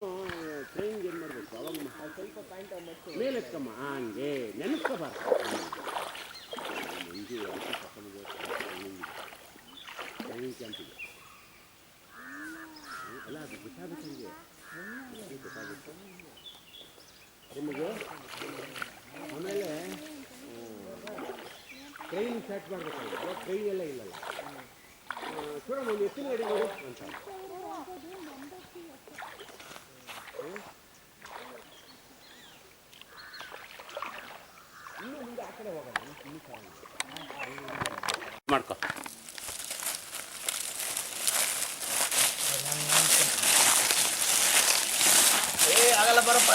ಟ್ರೈನ್ಗೆ ಏನು ಮಾಡಬೇಕು ಅವಾಗ ಸ್ವಲ್ಪ ಪಾಯಿಂಟ್ ಮೇಲೆ ಎತ್ಕಮ್ಮ ಹಂಗೆ ನೆನೆಸ್ಕೋಬಾರ್ದು ಮಂಜು ಅದಕ್ಕೆ ಕರ್ಕೊಂಡ್ಬಂದು ಟ್ರೈನಿಂಗ್ ಕ್ಯಾಂಪಿಗೆ ಅಲ್ಲ ಅದು ಗೊತ್ತಾಗುತ್ತೆ ನನಗೆ ಗೊತ್ತಾಗುತ್ತೆ ನಿಮಗೆ ಆಮೇಲೆ ಟ್ರೈನ್ ಸ್ಟಾರ್ಟ್ ಮಾಡಬೇಕಲ್ಲ ಟ್ರೈನ್ ಎಲ್ಲ ಇಲ್ಲಲ್ಲ చూడಮ್ಮ ಒಂದು ಎತ್ತಿನ ಗಾಡಿ ನೋಡಿ ಅಂತ ಇನ್ನೂ ಮುಂದೆ ಆ ಕಡೆ ಹೋಗೋಣ ಇನ್ನೂ ಮಾಡ್ಕೊ ಆಗಲ್ಲ ಬರಪ್ಪ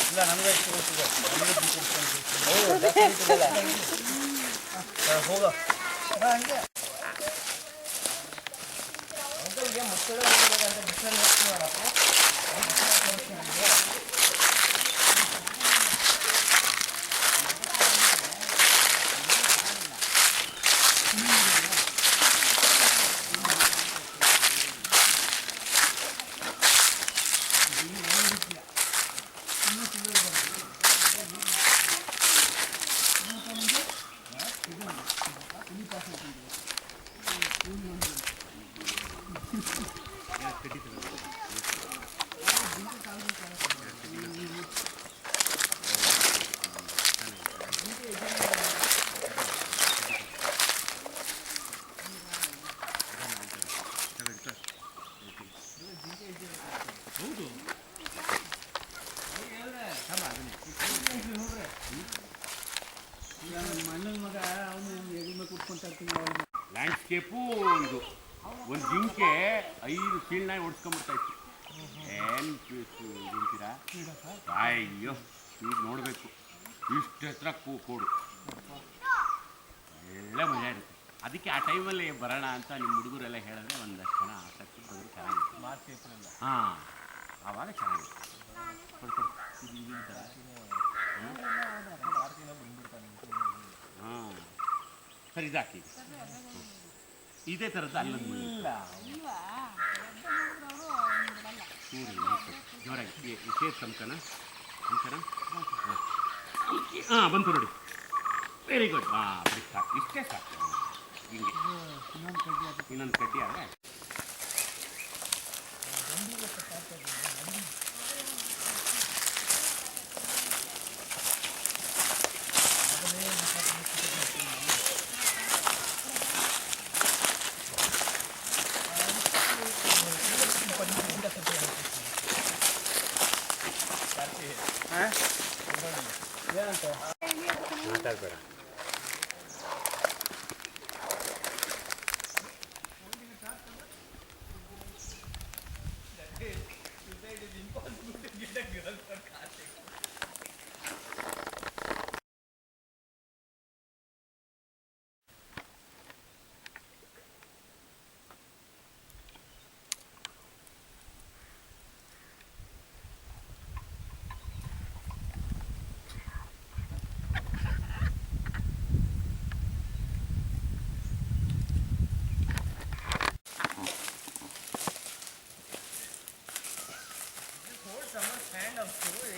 ಇಲ್ಲ ನಮಗೆ ಹೋಗ ಹಂಗೆ ಅಂಕಲ್ಗೆ ಮಕ್ಕಳು ಅಂತ ಬಿಸಿಲು ಮಾಡಪ್ಪ ಲ್ಯಾಂಡ್ಸ್ಕೇಪು ಇದು ಒಂದು ಜಿಂಕೆ 5 ಸೀಳ್ನಾಯಿ ಓಡಿಸ್ಕೊಂಡ್ಬಿಡ್ತಾಯಿತ್ತು ಏನು ಜಿಂಕಿರಾ ಅಯ್ಯೋ ಈಗ ನೋಡಬೇಕು ಇಷ್ಟು ಹತ್ರ ಕೋಡು ಒಳ್ಳೆ ಮಜಾ ಇರುತ್ತೆ ಅದಕ್ಕೆ ಆ ಟೈಮಲ್ಲಿ ಬರೋಣ ಅಂತ ನಿಮ್ಮ ಹುಡುಗರೆಲ್ಲ ಹೇಳಿದ್ರೆ ಒಂದಷ್ಟು ಜನ ಆಸಕ್ತಿ ಬರೋದು ಚೆನ್ನಾಗಿತ್ತು ಹಾಂ ಆವಾಗ ಚೆನ್ನಾಗಿತ್ತು ಹಾಂ ಸರಿ ಇದಾಕಿ ಇದೇ ಥರದ್ದು ಅಲ್ಲೊಂದು ಜೋರಾಗಿ ಸೇರ್ಸ್ ಅಂಕನ ಹಾಂ ಬಂತು ನೋಡಿ ವೆರಿ ಗುಡ್ ಹಾಂ ಬರೀ ಸಾಕು ಇಷ್ಟೇ ಸಾಕು ಹಿಂಗೆ ಇನ್ನೊಂದು ಕಡ್ಡಿ ಆದರೆ ಮಾತಾಡ್ಬೇಡ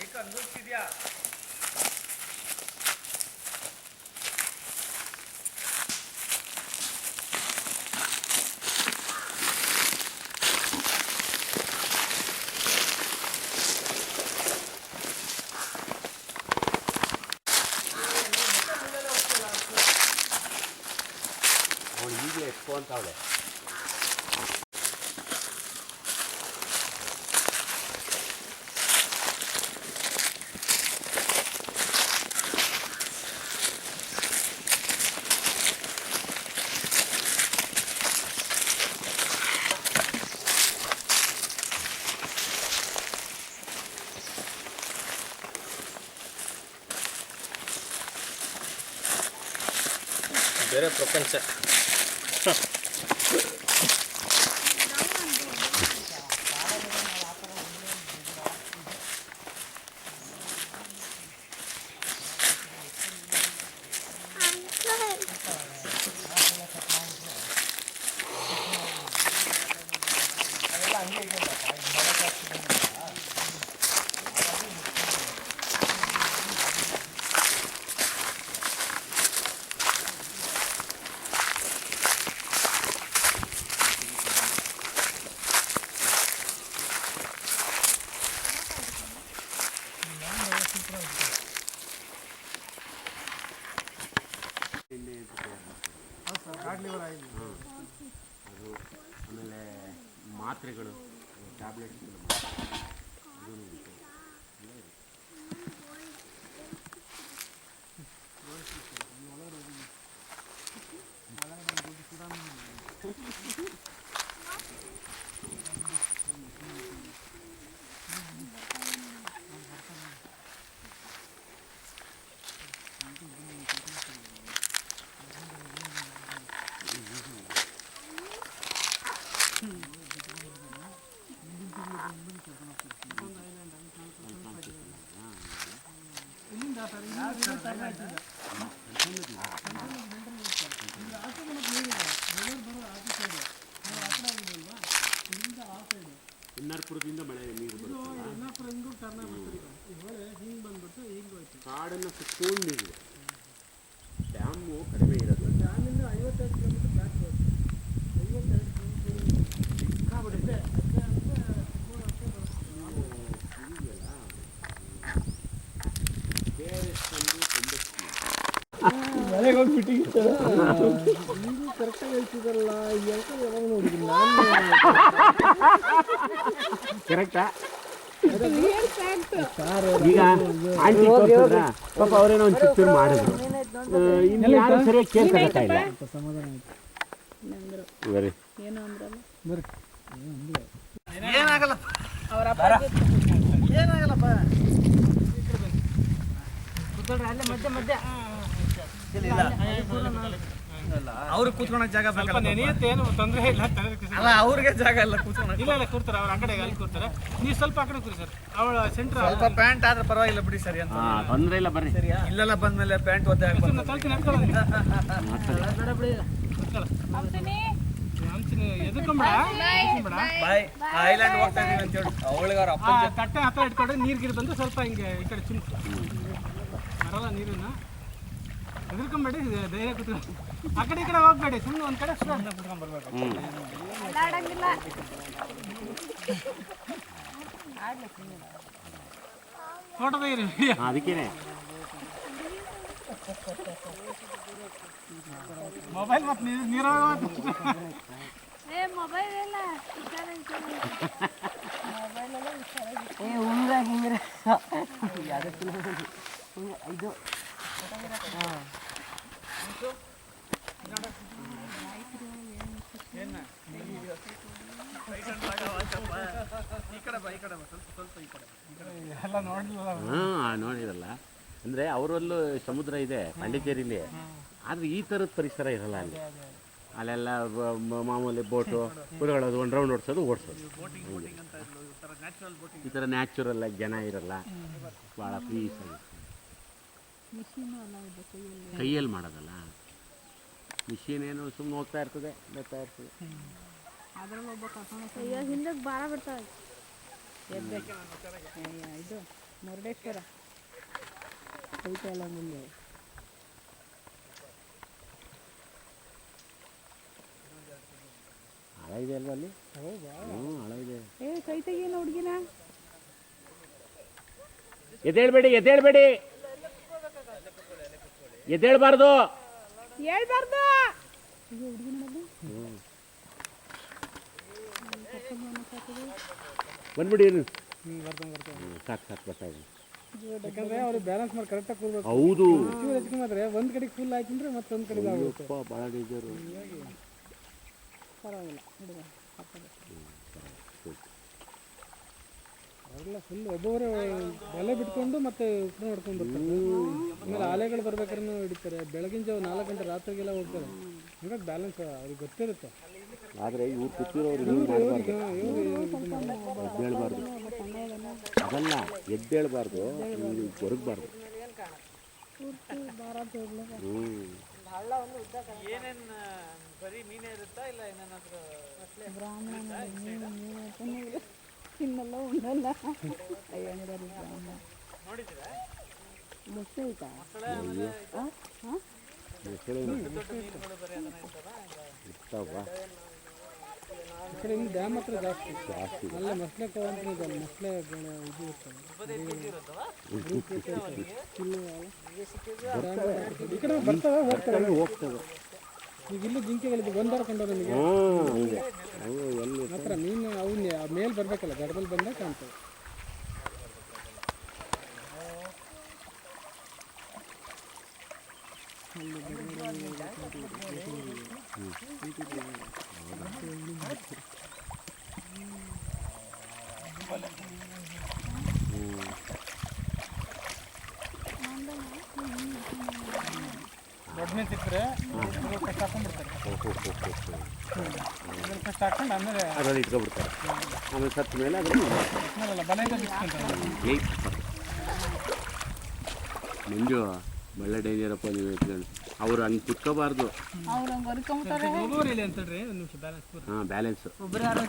एक अंदोक्तिद्या ಅವಳು ಹೀಗೆ ಎತ್ಕೊ ಅಂತ ಅವಳೆ ಬೇರೆ ಪ್ರಪಂಚ ಅದೆಲ್ಲ ಹಂಗೆ ಇದೆ ಮಾತ್ರೆಗಳು ಟ್ಯಾಬ್ಲೆಟ್ಸ್ಗಳು ಇನ್ನಾರ್ಪುರದಿಂದ ಮಳೆ ನೀರು ಕಾಡನ್ನು ಸುತ್ತಕೊಂಡು ನೀರಿದೆ. ಡ್ಯಾಮು ಕಡಿಮೆ ಇರೋದು. ಡ್ಯಾಮಿಂದ 52 ಕಿಲೋಮೀಟರ್ ಬ್ಯಾಕ್ ಬರುತ್ತೆ. 52 ಕಿಲೋಮೀಟರ್ ಮನೆಗೆ ಹೋಗ್ಬಿಟ್ಟು ಕರೆಕ್ಟಾಗಿ ಹೇಳ್ತಿದ್ರಲ್ಲ ಯಾವಾಗ ನೋಡಿದ್ರಿ ನಾನು ಕರೆಕ್ಟಾ ಈಗ ಆಂಟಿ ತೋರಿಸಿದ್ರ ಪಾಪ ಅವರೇನೋ ಒಂದು ಚಿತ್ತೂರು ಮಾಡಿದ್ರು. ಇನ್ನು ಯಾರು ಸರಿಯಾಗಿ ಕೇಳ್ತಾ ಇಲ್ಲ. ಸಮಾಧಾನ ಆಯ್ತು ಬರೀ ಏನಾಗಲ್ಲಪ್ಪ ಏನಾಗಲ್ಲಪ್ಪ ಅಲ್ಲೇ ಮಧ್ಯೆ ಮಧ್ಯೆ ಅವ್ರಿಗೆ ಕೂತ್ಕೊಳಕ್ ಜಾಗ ಏನು ತೊಂದರೆ ಇಲ್ಲ. ಅಲ್ಲ ಅವ್ರಿಗೆ ಜಾಗ ಇಲ್ಲ ಕೂತ್ಕೊಳಕ್. ಇಲ್ಲ ಕೂರ್ತಾರೆ ಅವ್ರ ಅಂಗಡಿ ಅಲ್ಲಿ ಕೂರ್ತಾರೆ. ನೀವು ಸ್ವಲ್ಪ ಆ ಕಡೆ ಕೂರಿ ಸರ್. ಅವಳ ಸೆಂಟ್ರ್ ಸ್ವಲ್ಪ ಪ್ಯಾಂಟ್ ಆದ್ರೆ ಪರವಾಗಿಲ್ಲ ಬಿಡಿ ಸರಿ ಅಂತ ತೊಂದರೆ ಇಲ್ಲ ಬರ್ರಿ. ಇಲ್ಲೆಲ್ಲ ಬಂದ್ಮೇಲೆ ಪ್ಯಾಂಟ್ ಒದ್ದೆ ಐಲ್ಯಾಂಡ್ ಹೋಗ್ತಾ ಇದೀವಿ ಅಂತ ಹೇಳಿ ಅವಳಿಗೆ ಅವ್ರ ಅಪ್ಪ ತಟ್ಟೆ ಹತ್ರ ಇಟ್ಕೊಂಡ್ರೆ ನೀರ್ಗಿರ್ ಬಂದು ಸ್ವಲ್ಪ ಹಿಂಗೆ ಈ ಕಡೆ ಚಿಮ್ಸ್ ಬರಲ್ಲ ನೀರನ್ನ. ಎದುರ್ಕೊಂಬೇಡಿ, ಧೈರ್ಯ ಕೂತ್ಕೊಂಡು ಆ ಕಡೆ ಈ ಕಡೆ ಹೋಗ್ಬೇಡಿ. ಸುಮ್ಮನೆ ಒಂದು ಕಡೆ ಕುತ್ಕೊಂಡ್ ಬರ್ಬೇಕು. ಫೋಟೋ ತೆಗೀರಿ ಅದಕ್ಕೇನೆ ಮೊಬೈಲ್ ಮತ್ತು ನೀರಾಗ ಮೊಬೈಲ್ ಎಲ್ಲ ಇದು ನೋಡಿರಲ್ಲ ಅಂದರೆ ಅವರಲ್ಲೂ ಸಮುದ್ರ ಇದೆ ಪಾಂಡಿಚೇರಿಲಿ, ಆದರೆ ಈ ಥರದ ಪರಿಸರ ಇರಲ್ಲ ಅಲ್ಲಿ. ಅಲ್ಲೆಲ್ಲ ಮಾಮೂಲಿ ಬೋಟು ಕುತ್ಕೊಳ್ಳೋದು, ಒಂದು ರೌಂಡ್ ಓಡಿಸೋದು. ಈ ಥರ ನ್ಯಾಚುರಲ್ ಆಗಿ ಜನ ಇರಲ್ಲ, ಭಾಳ ಪೀಸ್ ಆಗಿ. ಕೈಯಲ್ಲಿ ಮಾಡೋದಲ್ಲ, ಮಿಷಿನ್ ಏನು ಸುಮ್ಮನೆ ಹೋಗ್ತಾ ಇರ್ತದೆ, ಬರ್ತಾ ಇರ್ತದೆ. ಹಿಂದಕ್ಕೆ ಭಾರ ಬಿಡ್ತಾವೆ. ಇದು ಮುರುಡೇಶ್ವರ ಕೈತೆಲ್ಲ ಮುಂದೆ ಹಳ ಇದೆ ಅಲ್ವಾ ಅಲ್ಲಿ? ಹಳ ಇದೆ. ಕೈ ತೆಗಿಯಲ್ಲ ಹುಡುಗಿನ. ಎದ್ದೇಳ್ಬೇಡಿ ಎದ್ದೇಳ್ಬೇಡಿ, ಎದ್ದೇಳ್ಬಾರ್ದು ಹೇಳ್ಬಾರ್ದು. ಬಂದ್ಬಿಡಿ. ಸಾಕು ಸಾಕು ಬರ್ತಾ ಇದೆ. ಯಾಕಂದ್ರೆ ಅವ್ರು ಬ್ಯಾಲೆನ್ಸ್ ಮಾಡಿ ಕರೆಕ್ಟಾಗಿ ಕೂರ್ಬೇಕು. ಹೌದು, ಹೆಚ್ಚಿಗೆ ಒಂದು ಕಡೆಗೆ ಫುಲ್ ಹಾಕಿದ್ರೆ ಮತ್ತೊಂದು ಕಡೆಗೆ ಆಗುತ್ತೆ. ಭಾಳ ಡೇಂಜರು. ಪರವಾಗಿಲ್ಲ ಹುಡುಗ ಅವರೆಲ್ಲ ಫುಲ್ ಒಬ್ಬೊಬ್ಬರೇ ಬಲೆ ಬಿಟ್ಕೊಂಡು ಮತ್ತೆ ಉಪ್ಪು ಹೊಡ್ಕೊಂಡು ಬರ್ತಾರೆ. ಆಮೇಲೆ ಆಲೆಗಳು ಬರ್ಬೇಕಾದ್ರೆ ಹಿಡಿತಾರೆ. ಬೆಳಗಿನ ಜಾವ 4 ಗಂಟೆ ರಾತ್ರಿಗೆಲ್ಲ ಹೋಗ್ತಾರೆ. ಹಂಗಾಗಿ ಬ್ಯಾಲೆನ್ಸ್ ಅವ್ರಿಗೆ ಗೊತ್ತಿರುತ್ತೆ. ಆದರೆ ಇವ್ರು ಕೂತಿರೋರು ಎದ್ದೇಳಬಾರ್ದು, ಅದಲ್ಲ ಎದ್ದೇಳಬಾರ್ದು, ಹೊರಗಬಾರ್ದು. ತಿನ್ನಲ್ಲ ಉಣ್ಣಲ್ಲ. ಮೊಸಳೆ ಐತಾ? ಈ ಕಡೆ ಇಲ್ಲಿ ಡ್ಯಾಮ್ ಹತ್ರ ಜಾಸ್ತಿ ಅಲ್ಲ. ಮೊಸಳೆ ಅಂತಲೇ ಇದೆ, ಮೊಸಳೆಗಳ ಇದು ಇರ್ತವೆ. ಈ ಕಡೆ ಬರ್ತಾವೆ ಹೋಗ್ತವೆ. ಈಗ ಇಲ್ಲಿ ಜಿಂಕೆಗಳಿದ್ದು ಬಂದಾರ ಕಂಡು ನಮಗೆ ಹತ್ರ ಮೀನು. ಮೇಲೆ ಬರಬೇಕಲ್ಲ, ದಡದಲ್ಲಿ ಬಂದಾಗ ಕಾಣ್ತವೆ. ದೊಡ್ಡ ಮೀನು ಸಿಕ್ಕರೆ ಫಸ್ಟ್ ಹಾಕೊಂಡ್ಬಿಡ್ತಾರೆ. ಫಸ್ಟ್ ಹಾಕೊಂಡು ಆಮೇಲೆ ಅದರಲ್ಲಿ ಇಟ್ಕೊಬಿಡ್ತಾರೆ. ಆಮೇಲೆ ಸತ್ತ ಮೇಲೆ ಅದನ್ನು ಬಲೆಯಿಂದ ಬಿಟ್ಕೊಂತಾರೆ. ಮಂಜು ಒಳ್ಳೆ ಡೇಂಜರಪ್ಪ ನೀವು ಇಟ್ಕೊಂಡು. ಅವ್ರು ಹಂಗೆ ಕುತ್ಕೋಬಾರ್ದು. ಅವ್ರು ಹಂಗೆ ಹೊರ್ಕೊಂಬಿಟ್ಟಾರೆ. ಇಲ್ಲಿ ಅಂತೇಳ್ರಿ ಒಂದು ನಿಮಿಷ ಬ್ಯಾಲೆನ್ಸ್. ಹಾಂ ಬ್ಯಾಲೆನ್ಸ್. ಒಬ್ಬರು ಯಾರು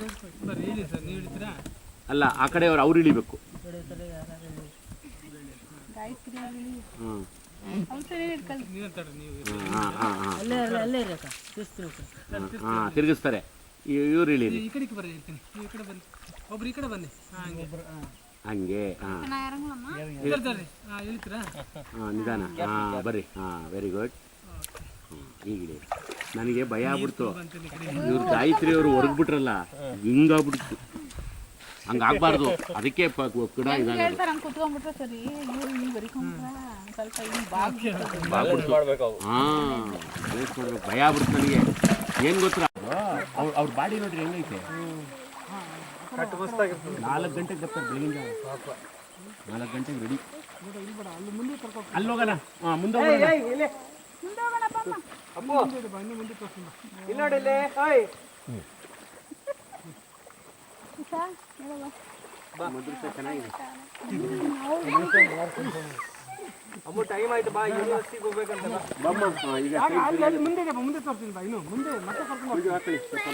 ಬರ್ರಿ ಇಲ್ಲಿ ಸರ್, ನೀವು ಹಿಡಿತೀರಾ? ಅಲ್ಲ, ಆ ಕಡೆ ಅವ್ರು ಇಳಿಬೇಕು. ಗಾಯತ್ರಿ ಹ್ಞೂ ಅವ್ರು ಸರಿ ಇಟ್ಕೊಳ್ಳಿ. ನೀವು ಅಂತೇಳ್ರಿ ನೀವು. ಹಾಂ ತಿರುಗಿಸ್ತಾರೆ. ಇವ್ರು ಇಳೀರಿ. ಈ ಕಡೆಗೆ ಬರ್ರಿ, ಹೇಳ್ತೀನಿ. ನೀವು ಈ ಕಡೆ ಬನ್ನಿ, ಒಬ್ರು ಈ ಕಡೆ ಬನ್ನಿ. ಹಂಗೆ ಹಂಗೆ. ಹಾಂ ಇರ್ತಾರ್ರಿ. ಇಳಿತೀರಾ? ಹಾಂ ನಿಧಾನ. ಹಾಂ ಬರ್ರಿ. ಹಾಂ ವೆರಿ ಗುಡ್. ಈಗ ಇಳೀರಿ. ನನಗೆ ಭಯ ಆಗ್ಬಿಡ್ತು. ಇವ್ರು ಗಾಯತ್ರಿ ಅವರು ಹೊರಗ್ಬಿಟ್ರಲ್ಲ, ಹಿಂಗಾಗ್ಬಿಡ್ತು. ಹಂಗಾಗಬಾರ್ದು. ಅದಕ್ಕೆ ಕೂಡ ಇದಾಗೋದು. ಹೇಳ್ತಾರೆ ಹಂಗೆ ಕುತ್ಕೊಂಡ್ಬಿಟ್ರೆ ಸರಿ. ಇವ್ರು ಹಿಂಗೆ ಬರಿಕೊಂಡ್ರೆ ಸ್ವಲ್ಪ ಹಿಂಗೆ ಹಾಂ ಮಾಡ್ಬೇಕು. ಭಯ ಆಗ್ಬಿಡ್ತು ನನಗೆ. ಏನು ಗೊತ್ತಾ, ಅವ್ರ ಬಾಡಿ ನೋಡ್ರಿ ಹೆಂಗೈತೆ. 4 ಗಂಟೆಗೆ ಬರ್ತಾರೆ ಬೆಳಗಿನ ಜಾವ. 4 ಗಂಟೆಗೆ ರೆಡಿ. ಅಲ್ಲಿ ಹೋಗೋಣ. ಹಾಂ ಮುಂದೆ ಹೋಗೋಣ. ಚೆನ್ನಾಗಿದೆ. ಟೈಮ್ ಆಯ್ತು ಬಾ, ಯೂನಿವರ್ಸಿಟಿಗೆ ಹೋಗ್ಬೇಕಂತ. ಮುಂದೆ ತೋರಿಸ್ತೀನಿ ಬಾ. ಇನ್ನು ಮುಂದೆ ಮತ್ತೆ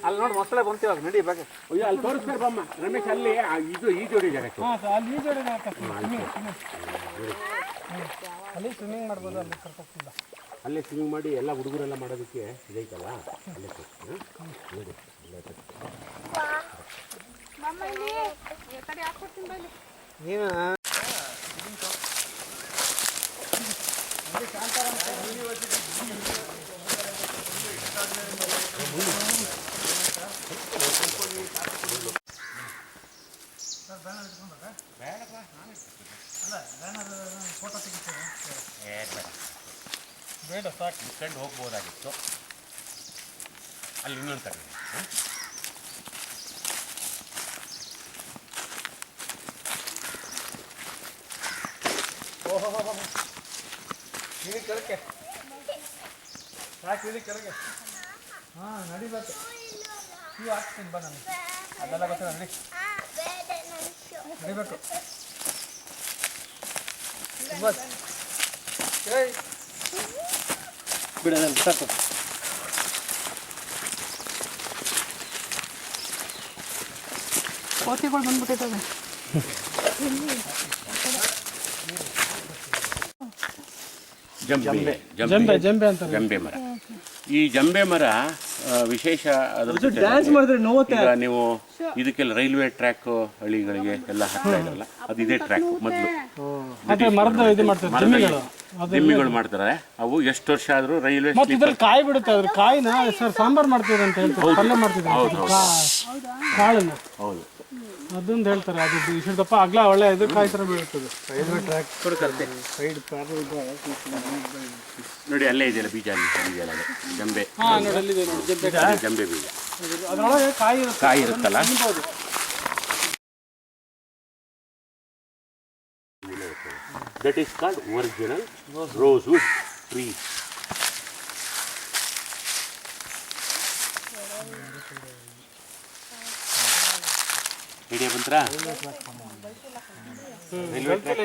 ಅಲ್ಲಿ ನೋಡಿ ಮೊಸಳೆ ಬಂತೀವಾಗ ನಡಿ ಬೇಕು. ಅಯ್ಯೋ ಅಲ್ಲಿ ತೋರಿಸ್ತಾರೆ ಬಮ್ಮ ರಮೇಶ್. ಅಲ್ಲಿ ಇದು ಈ ಜೋಡಿ ಜಾಗಕ್ಕೆ ಅಲ್ಲಿ ಈ ಜೋಡಿ ಅಲ್ಲಿ ಸ್ವಿಮ್ಮಿಂಗ್ ಮಾಡ್ಬೋದು. ಅಲ್ಲಿ ಕರ್ಕೊಂಡ ಅಲ್ಲೇ ಸ್ವಿಮ್ಮಿಂಗ್ ಮಾಡಿ ಎಲ್ಲ ಹುಡುಗರೆಲ್ಲ ಮಾಡೋದಕ್ಕೆ ಇದೈತಲ್ಲ, ಅಲ್ಲೇ ನೋಡಿ. ನೀನು ಬೇಡ ಸಾಕು, ಇಟ್ಕೊಂಡು ಹೋಗ್ಬೋದಾಗಿತ್ತು. ಅಲ್ಲಿ ಇನ್ನೊಂದು ಕಡೆ ಇಳಿ ಕೆಳಕ್ಕೆ ಸಾಕು, ಇಳಿ ಕೆಳಗೆ. ಹಾಂ ನಡಿಬೇಕು. ಇವು ಹಾಕ್ತೀನಿ ಬಾ. ನನಗೆ ಅದೆಲ್ಲ ಗೊತ್ತಿಲ್ಲ. ನಡಿ ನಡಿಬೇಕು. ಬಿಡೋದಲ್ಲ ಸಾಕು. ಕೋತಿಗಳು ಬಂದ್ಬಿಟ್ಟಿದ್ದಾವೆ. ಜಂಬೆ ಮರ. ಈ ಜಂಬೆ ಮರ ವಿಶೇಷ. ಡ್ಯಾನ್ಸ್ ಮಾಡಿದ್ರೆ ನೋವುತ್ತೆ. ಈಗ ನೀವು ಇದಕ್ಕೆಲ್ಲ ರೈಲ್ವೆ ಟ್ರ್ಯಾಕ್ ಹಳ್ಳಿಗಳಿಗೆ ಎಲ್ಲ ಹಾಕ್ತಾ ಇದ್ರಲ್ಲ, ಅದು ಇದೇ ಟ್ರ್ಯಾಕ್ ಮೊದಲು. ದಿಮ್ಮಿಗಳು ಮಾಡ್ತಾರೆ. ಅವು ಎಷ್ಟು ವರ್ಷ ಆದ್ರೂ ರೈಲ್ವೆ ಕಾಯಿ ಬಿಡುತ್ತೆ. ಅದ್ರ ಕಾಯಿನ ಸರ್ ಸಾಂಬಾರ್ ಮಾಡ್ತಿದ್ರು ಅಂತ ಹೇಳ್ತಾರೆ. ಪಲ್ಯ ಮಾಡ್ತಿದ್ರು ಕಾಳನ್ನ. ಹೌದು, ಅದೊಂದು ಹೇಳ್ತಾರೆ. ಅದು ಇಷ್ಟಪ್ಪ ಅಗ್ಲ ಒಳ್ಳೆ ಇದು ಕಾಯಿ ಥರ ಬೀಳುತ್ತದೆ. ರೈಲ್ವೆ ಟ್ರ್ಯಾಕ್ ಸೈಡ್ ನೋಡಿ, ಅಲ್ಲೇ ಇದೆಯಲ್ಲ ಬೀಜ. ಅಲ್ಲಿ ಇದೆಯಲ್ಲ ಅದು ಜಂಬೆ. ಜಂಬೆ ಬೀಜ. ಅದರೊಳಗೆ ಕಾಯಿ ಇರುತ್ತಲ್ಲ. That is called original rosewood tree. Idea ಬಂತ್ರಾ? ರೈಲ್ವೆ ಟ್ರ್ಯಾಕ್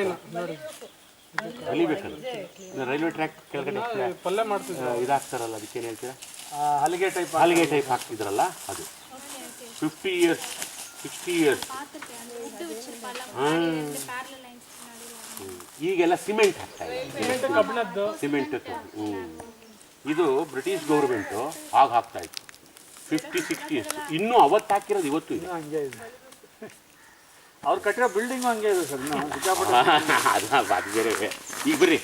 ಅಲಿಬೇಕಲ್ಲ. ರೈಲ್ವೆ ಟ್ರ್ಯಾಕ್ ಕೆಳಗಡೆ ಪಲ್ಯ ಮಾಡ್ತಿದ್ರು. ಇದಾಗ್ತಾರಲ್ಲ, ಅದಕ್ಕೇನು ಹೇಳ್ತೀರಾ? ಹಲಿಗೆ ಟೈಪ್ ಹಾಕ್ತಿದ್ರಲ್ಲ ಅದು. 50 years 60 years. ಈಗೆಲ್ಲ ಸಿಮೆಂಟ್ ಹಾಕ್ತಾ ಇದೆ. ಸಿಮೆಂಟ್. ಇದು ಬ್ರಿಟಿಷ್ ಗೌರ್ಮೆಂಟು ಆಗ ಹಾಕ್ತಾ ಇತ್ತು. 50-60 years. ಇನ್ನೂ ಅವತ್ತು ಹಾಕಿರೋದು ಇವತ್ತು ಇದೆ. ಹಂಗೆ ಇದೆ. ಅವ್ರು ಕಟ್ಟಿರೋ ಬಿಲ್ಡಿಂಗು ಹಂಗೆ ಇದೆ ಸರ್. ಅದು ಬೇರೆ. ಈಗ ಬರ್ರಿ.